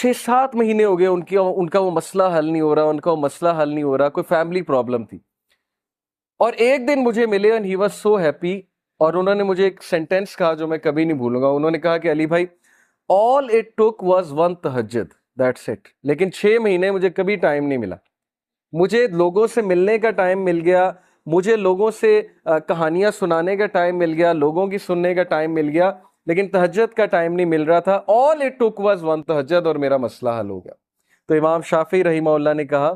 6-7 مہینے ہو گئے ان کا وہ مسئلہ حل نہیں ہو رہا، ان کا وہ مسئلہ حل نہیں ہو رہا، کوئی فیملی پرابلم تھی. اور ایک دن مجھے ملے and he was so happy، اور انہوں نے مجھے ایک سینٹینس کہا جو میں کبھی نہیں بھولوں گا. انہوں نے کہا کہ علی بھائی all it took was one تہجد، that's it. لیکن 6 مہینے مجھے کبھی ٹائم نہیں ملا. مجھے لوگوں سے ملنے کا ٹائم مل گیا، مجھے لوگوں سے کہانیاں سنانے کا ٹائم مل گیا، لوگوں کی سننے کا ٹائم مل گیا، لیکن تہجد کا ٹائم نہیں مل رہا تھا. all it took was one تہجد، اور میرا مسئلہ حل ہو گیا. تو امام شافعی رحمہ اللہ نے کہا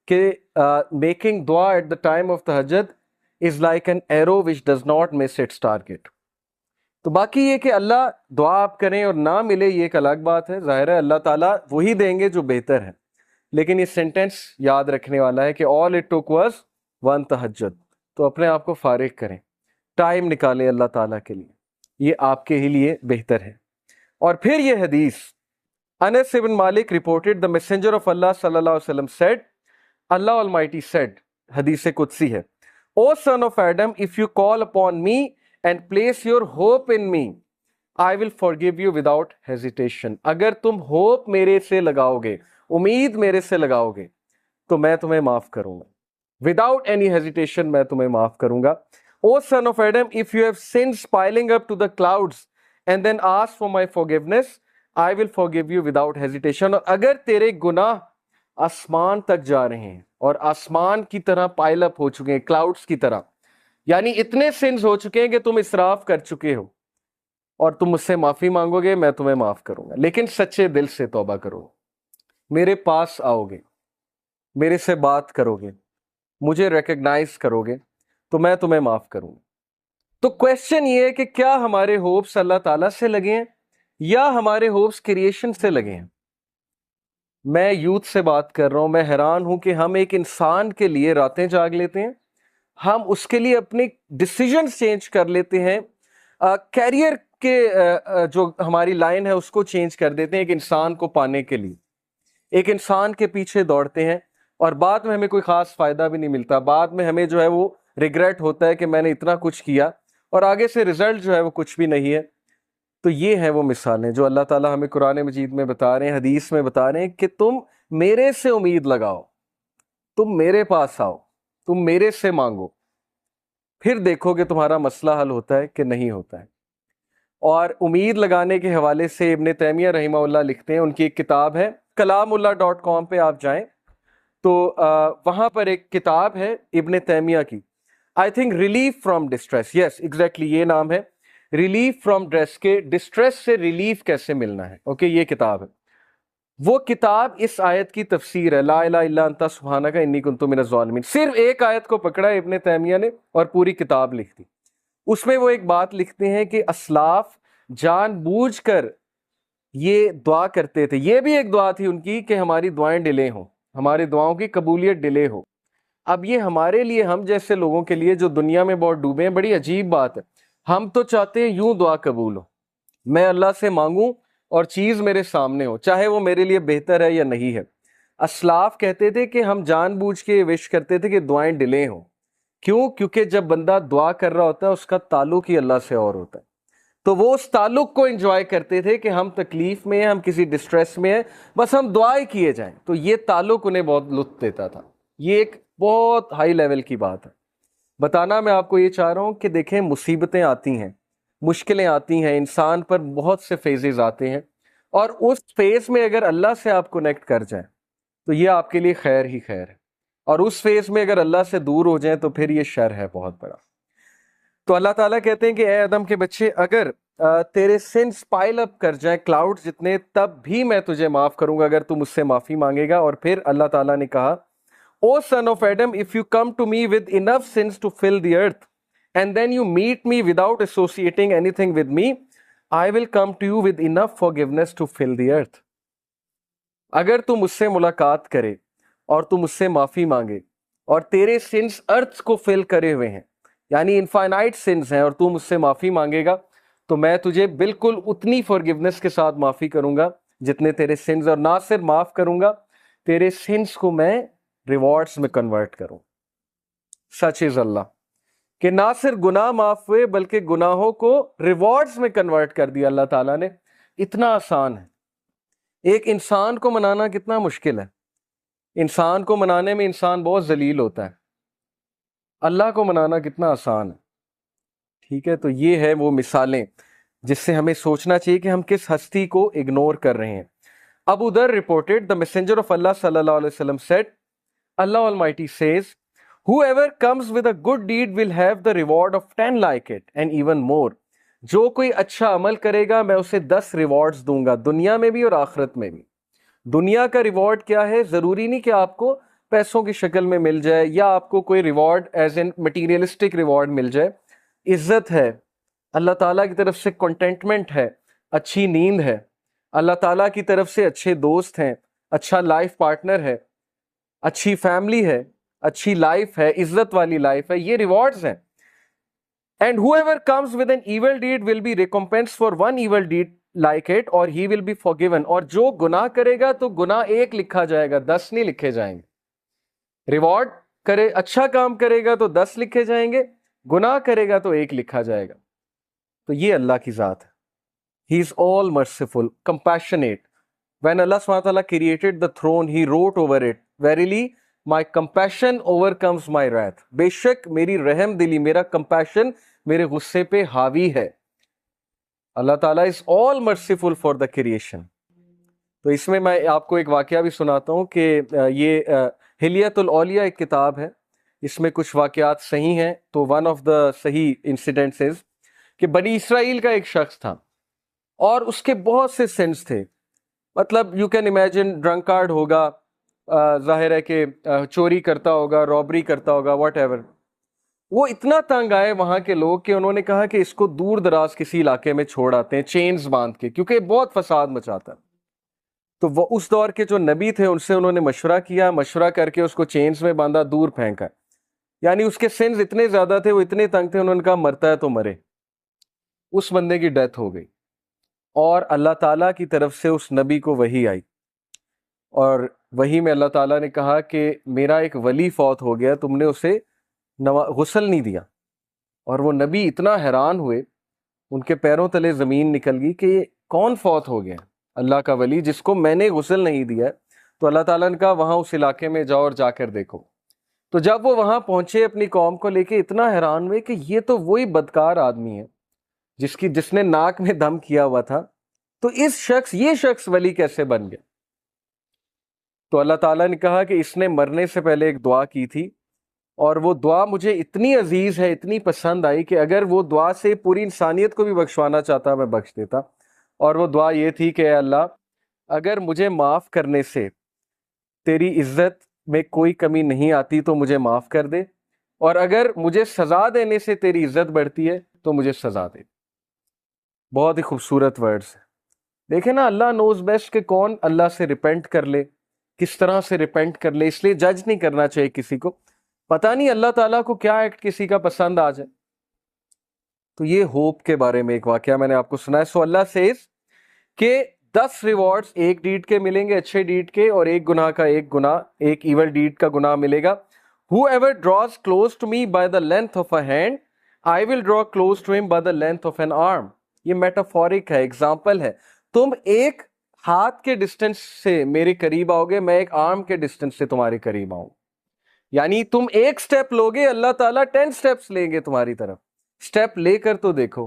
کہ میکنگ دعا ایٹ دا ٹائم آف تہجد is like an arrow which does not miss its target. تو باقی یہ کہ اللہ دعا آپ کریں اور نہ ملے یہ ایک الگ بات ہے، ظاہر ہے اللہ تعالیٰ وہی دیں گے جو بہتر ہے. لیکن یہ سینٹینس یاد رکھنے والا ہے کہ all it took was one تہجد. تو اپنے آپ کو فارغ کریں، ٹائم نکالیں اللہ تعالیٰ کے لیے، یہ آپ کے ہی لیے بہتر ہے. اور پھر یہ حدیث انس بن مالک reported the messenger of Allah صلی اللہ علیہ وسلم said، Allah Almighty said، حدیث قدسی ہے، O son of Adam, if you call upon me and place your hope in me, I will forgive you without hesitation. اگر تم ہوپ میرے سے لگاؤ گے، امید میرے سے لگاؤ گے، تو میں تمہیں معاف کروں گا. Without any hesitation میں تمہیں معاف کروں گا. O son of Adam, if you have sins piling up to the clouds and then ask for my forgiveness, I will forgive you without hesitation. اور اگر تیرے گناہ آسمان تک جا رہے ہیں اور آسمان کی طرح پائل اپ ہو چکے ہیں، کلاؤڈز کی طرح، یعنی اتنے سنز ہو چکے ہیں کہ تم اسراف کر چکے ہو، اور تم مجھ سے معافی مانگو گے، میں تمہیں معاف کروں گا. لیکن سچے دل سے توبہ کرو، میرے پاس آؤ گے، میرے سے بات کرو گے، مجھے ریکگنائز کرو گے، تو میں تمہیں معاف کروں گا. تو کویسچن یہ ہے کہ کیا ہمارے ہوپس اللہ تعالیٰ سے لگے ہیں یا ہمارے ہوپس کریشن سے لگے ہیں؟ میں یوتھ سے بات کر رہا ہوں، میں حیران ہوں کہ ہم ایک انسان کے لیے راتیں جاگ لیتے ہیں، ہم اس کے لیے اپنے ڈیسیجنز چینج کر لیتے ہیں، کیریئر کے جو ہماری لائن ہے اس کو چینج کر دیتے ہیں ایک انسان کو پانے کے لیے، ایک انسان کے پیچھے دوڑتے ہیں، اور بعد میں ہمیں کوئی خاص فائدہ بھی نہیں ملتا. بعد میں ہمیں جو ہے وہ ریگریٹ ہوتا ہے کہ میں نے اتنا کچھ کیا اور آگے سے رزلٹ جو ہے وہ کچھ بھی نہیں ہے. تو یہ ہیں وہ مثالیں جو اللہ تعالیٰ ہمیں قرآن مجید میں بتا رہے ہیں، حدیث میں بتا رہے ہیں کہ تم میرے سے امید لگاؤ، تم میرے پاس آؤ، تم میرے سے مانگو، پھر دیکھو کہ تمہارا مسئلہ حل ہوتا ہے کہ نہیں ہوتا ہے. اور امید لگانے کے حوالے سے ابن تیمیہ رحمہ اللہ لکھتے ہیں، ان کی ایک کتاب ہے kalamullah.com پہ آپ جائیں تو وہاں پر ایک کتاب ہے ابن تیمیہ کی، I think relief from distress, yes exactly یہ نام ہے، ریلیف فرام ڈسٹریس، کے ڈسٹریس سے ریلیف کیسے ملنا ہے. اوکے یہ کتاب ہے. وہ کتاب اس آیت کی تفسیر ہے، لا الہ الا انت سبحانک انی کنت من الظالمین. صرف ایک آیت کو پکڑا ابن تیمیہ نے اور پوری کتاب لکھ دی. اس میں وہ ایک بات لکھتے ہیں کہ اسلاف جان بوجھ کر یہ دعا کرتے تھے، یہ بھی ایک دعا تھی ان کی کہ ہماری دعائیں ڈیلے ہوں، ہماری دعاؤں کی قبولیت ڈیلے ہو. اب یہ ہمارے لیے، ہم جیسے لوگوں کے لیے جو دنیا میں بہت ڈوبے ہیں، بڑی عجیب بات ہے. ہم تو چاہتے ہیں یوں دعا قبول ہو، میں اللہ سے مانگوں اور چیز میرے سامنے ہو، چاہے وہ میرے لیے بہتر ہے یا نہیں ہے. اسلاف کہتے تھے کہ ہم جان بوجھ کے وش کرتے تھے کہ دعائیں ڈیلے ہوں. کیوں؟ کیونکہ جب بندہ دعا کر رہا ہوتا ہے اس کا تعلق ہی اللہ سے اور ہوتا ہے. تو وہ اس تعلق کو انجوائے کرتے تھے کہ ہم تکلیف میں ہیں، ہم کسی ڈسٹریس میں ہیں، بس ہم دعائیں کیے جائیں. تو یہ تعلق انہیں بہت لطف دیتا تھا. یہ ایک بہت ہائی لیول کی بات ہے. بتانا میں آپ کو یہ چاہ رہا ہوں کہ دیکھیں مصیبتیں آتی ہیں، مشکلیں آتی ہیں، انسان پر بہت سے فیزز آتے ہیں، اور اس فیز میں اگر اللہ سے آپ کنیکٹ کر جائیں تو یہ آپ کے لیے خیر ہی خیر ہے، اور اس فیز میں اگر اللہ سے دور ہو جائیں تو پھر یہ شر ہے بہت بڑا. تو اللہ تعالیٰ کہتے ہیں کہ اے آدم کے بچے، اگر تیرے سنس پائل اپ کر جائیں کلاؤڈ جتنے، تب بھی میں تجھے معاف کروں گا اگر تم مجھ سے معافی مانگے گا. اور پھر اللہ تعالیٰ نے کہا O son of Adam, if you come to me with enough sins to fill the earth, and then you meet me without associating anything with me, I will come to you with enough forgiveness to fill the earth. اگر تم مجھ سے ملاقات کرے اور تم مجھ سے معافی مانگے اور تیرے سنس ارتھ کو فل کرے ہوئے ہیں، یعنی انفائنائٹ سنس ہیں، اور تم مجھ سے معافی مانگے گا تو میں تجھے بالکل اتنی فارگیونس کے ساتھ معافی کروں گا جتنے تیرے سنس، اور نہ صرف معاف کروں گا، تیرے سنس کو میں ریوارڈز میں کنورٹ کروں. سچ از اللہ کہ نہ صرف گناہ معاف ہوئے بلکہ گناہوں کو ریوارڈز میں کنورٹ کر دیا اللہ تعالیٰ نے. اتنا آسان ہے. ایک انسان کو منانا کتنا مشکل ہے، انسان کو منانے میں انسان بہت ذلیل ہوتا ہے، اللہ کو منانا کتنا آسان ہے. ٹھیک ہے، تو یہ ہے وہ مثالیں جس سے ہمیں سوچنا چاہیے کہ ہم کس ہستی کو اگنور کر رہے ہیں. ابو ذر reported, the messenger of Allah sallallahu alaihi wasallam said, Allah Almighty says, whoever comes with a good deed will have the reward of 10 like it and even more. جو کوئی اچھا عمل کرے گا میں اسے 10 ریوارڈز دوں گا، دنیا میں بھی اور آخرت میں بھی. دنیا کا ریوارڈ کیا ہے؟ ضروری نہیں کہ آپ کو پیسوں کی شکل میں مل جائے یا آپ کو کوئی reward as an materialistic reward مل جائے. عزت ہے، اللہ تعالیٰ کی طرف سے کنٹینٹمنٹ ہے، اچھی نیند ہے، اللہ تعالیٰ کی طرف سے اچھے دوست ہیں، اچھا لائف پارٹنر ہے، اچھی فیملی ہے، اچھی لائف ہے، عزت والی لائف ہے، یہ ریوارڈز ہیں. And whoever comes with an evil deed will be recompensed for one evil deed like it or he will be forgiven. اور جو گناہ کرے گا تو گناہ ایک لکھا جائے گا، 10 نہیں لکھے جائیں گے. ریوارڈ کرے، اچھا کام کرے گا تو 10 لکھے جائیں گے، گناہ کرے گا تو ایک لکھا جائے گا. تو یہ اللہ کی ذات ہے. He is all merciful, compassionate. When Allah SWT created the throne, He wrote over it, Verily, my compassion overcomes my wrath. بے شک میری رحم دلی، میرا compassion میرے غصے پہ حاوی ہے. اللہ تعالیٰ is all merciful for the creation. تو اس میں میں آپ کو ایک واقعہ بھی سناتا ہوں کہ یہ حلیت الاولیاء ایک کتاب ہے، اس میں کچھ واقعات صحیح ہیں. تو ون آف دا صحیح انسیڈنٹس از کہ بنی اسرائیل کا ایک شخص تھا اور اس کے بہت سے سنس تھے. مطلب یو کین امیجن ڈرنکارڈ ہوگا، ظاہر ہے کہ چوری کرتا ہوگا، رابری کرتا ہوگا، واٹ ایور. وہ اتنا تنگ آئے وہاں کے لوگ کہ انہوں نے کہا کہ اس کو دور دراز کسی علاقے میں چھوڑ آتے ہیں چینز باندھ کے، کیونکہ بہت فساد مچاتا ہے. تو وہ اس دور کے جو نبی تھے ان سے انہوں نے مشورہ کیا، مشورہ کر کے اس کو چینز میں باندھا، دور پھینکا. یعنی اس کے سنز اتنے زیادہ تھے، وہ اتنے تنگ تھے، انہوں نے کہا مرتا ہے تو مرے. اس بندے کی ڈیتھ ہو گئی اور اللہ تعالیٰ کی طرف سے اس نبی کو وحی آئی، اور وحی میں اللہ تعالیٰ نے کہا کہ میرا ایک ولی فوت ہو گیا، تم نے اسے غسل نہیں دیا. اور وہ نبی اتنا حیران ہوئے، ان کے پیروں تلے زمین نکل گئی کہ یہ کون فوت ہو گیا؟ اللہ کا ولی جس کو میں نے غسل نہیں دیا. تو اللہ تعالیٰ نے کہا وہاں اس علاقے میں جاؤ اور جا کر دیکھو. تو جب وہ وہاں پہنچے اپنی قوم کو لے کے، اتنا حیران ہوئے کہ یہ تو وہی بدکار آدمی ہے جس نے ناک میں دم کیا ہوا تھا، تو یہ شخص ولی کیسے بن گیا؟ تو اللہ تعالیٰ نے کہا کہ اس نے مرنے سے پہلے ایک دعا کی تھی، اور وہ دعا مجھے اتنی عزیز ہے، اتنی پسند آئی کہ اگر وہ دعا سے پوری انسانیت کو بھی بخشوانا چاہتا میں بخش دیتا. اور وہ دعا یہ تھی کہ اے اللہ، اگر مجھے معاف کرنے سے تیری عزت میں کوئی کمی نہیں آتی تو مجھے معاف کر دے، اور اگر مجھے سزا دینے سے تیری عزت بڑھتی ہے تو مجھے سزا دے. بہت ہی خوبصورت ورڈز ہیں. دیکھیں نا، اللہ نوز بیسٹ کہ کون اللہ سے ریپینٹ کر لے، کس طرح سے ریپینٹ کر لے. اس لیے جج نہیں کرنا چاہیے کسی کو، پتہ نہیں اللہ تعالیٰ کو کیا ایکٹ کسی کا پسند آ جائے. تو یہ ہوپ کے بارے میں ایک واقعہ میں نے آپ کو سنا ہے. سو اللہ سیز کہ 10 ریوارڈز ایک ڈیڈ کے ملیں گے، اچھے ڈیڈ کے، اور ایک گناہ کا ایک گناہ، ایک ایول ڈیڈ کا گناہ ملے گا. Whoever draws close to me by the length of a hand, I will draw close to him by the length of an arm. یہ میٹافورک ہے، ایگزامپل ہے. تم ایک ہاتھ کے ڈسٹنس سے میرے قریب آؤ گے، میں ایک آرم کے ڈسٹنس سے تمہارے قریب آؤں. یعنی تم ایک سٹیپ لوگے، اللہ تعالیٰ 10 سٹیپس لیں گے تمہاری طرف. سٹیپ لے کر تو دیکھو،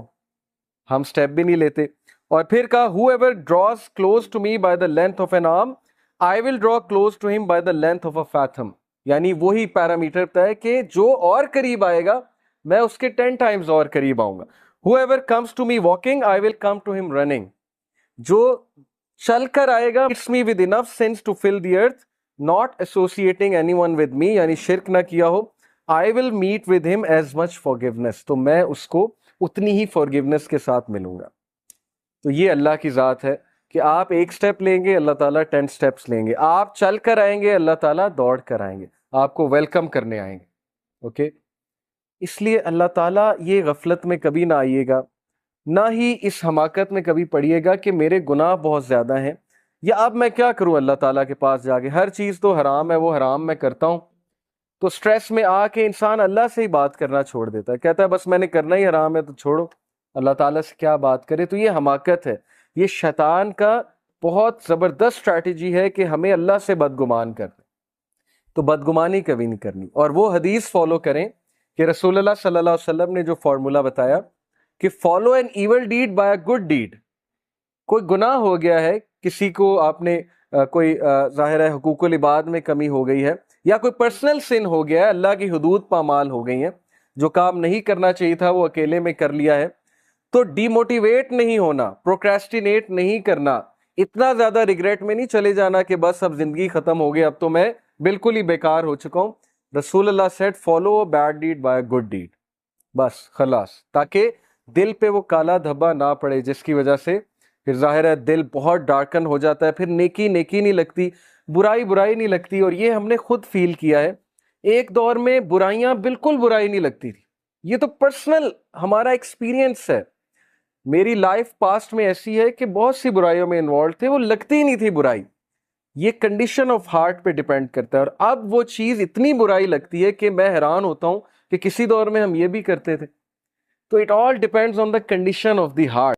ہم سٹیپ بھی نہیں لیتے. اور پھر کہا whoever draws close to me by the length of an arm, I will draw close to him by the length of a fathom. یعنی وہی پیرامیٹر ہے کہ جو اور قریب آئے گا میں اس کے 10 ٹائمز اور قریب آؤں گا. whoever comes to me walking, I will come to him running. جو چل کر آئے گا it's me with enough sense to fill the earth, not associating anyone with me, یعنی شرک نہ کیا ہو. I will meet with him as much forgiveness. تو میں اس کو اتنی ہی forgiveness کے ساتھ ملوں گا. تو یہ اللہ کی ذات ہے کہ آپ ایک سٹیپ لیں گے، اللہ تعالیٰ 10 سٹیپس لیں گے. آپ چل کر آئیں گے، اللہ تعالیٰ دوڑ کر آئیں گے، آپ کو ویلکم کرنے آئیں گے. اوکے، اس لیے اللہ تعالیٰ یہ غفلت میں کبھی نہ آئیے گا، نہ ہی اس حماقت میں کبھی پڑیے گا کہ میرے گناہ بہت زیادہ ہیں، یا اب میں کیا کروں اللہ تعالیٰ کے پاس جا کے، ہر چیز تو حرام ہے، وہ حرام میں کرتا ہوں. تو سٹریس میں آ کے انسان اللہ سے ہی بات کرنا چھوڑ دیتا ہے، کہتا ہے بس میں نے کرنا ہی حرام ہے تو چھوڑو، اللہ تعالیٰ سے کیا بات کرے. تو یہ حماقت ہے، یہ شیطان کا بہت زبردست اسٹریٹجی ہے کہ ہمیں اللہ سے بدگمان کرنا، تو بدگمانی کبھی نہیں کرنی، اور وہ حدیث فالو کریں کہ رسول اللہ صلی اللہ علیہ وسلم نے جو فارمولا بتایا کہ follow an evil deed by a good deed. کوئی گناہ ہو گیا ہے، کسی کو آپ نے کوئی ظاہر ہے حقوق العباد میں کمی ہو گئی ہے، یا کوئی پرسنل سن ہو گیا ہے، اللہ کی حدود پامال ہو گئی ہیں، جو کام نہیں کرنا چاہیے تھا وہ اکیلے میں کر لیا ہے، تو ڈی موٹیویٹ نہیں ہونا، پروکریسٹینیٹ نہیں کرنا، اتنا زیادہ ریگریٹ میں نہیں چلے جانا کہ بس اب زندگی ختم ہو گئی، اب تو میں بالکل ہی بیکار ہو چکا ہوں. رسول اللہ said follow bad deed by good deed, بس خلاص، تاکہ دل پہ وہ کالا دھبا نہ پڑے جس کی وجہ سے پھر ظاہر ہے دل بہت ڈارکن ہو جاتا ہے، پھر نیکی نیکی نہیں لگتی، برائی برائی نہیں لگتی. اور یہ ہم نے خود فیل کیا ہے، ایک دور میں برائیاں بالکل برائی نہیں لگتی تھی، یہ تو پرسنل ہمارا ایکسپیرینس ہے. میری لائف پاسٹ میں ایسی ہے کہ بہت سی برائیوں میں انوالو تھے، وہ لگتی ہی نہیں تھی برائی. یہ کنڈیشن آف ہارٹ پہ ڈیپینڈ کرتا ہے، اور اب وہ چیز اتنی برائی لگتی ہے کہ میں حیران ہوتا ہوں کہ کسی دور میں ہم یہ بھی کرتے تھے. تو it all depends on the condition of the heart.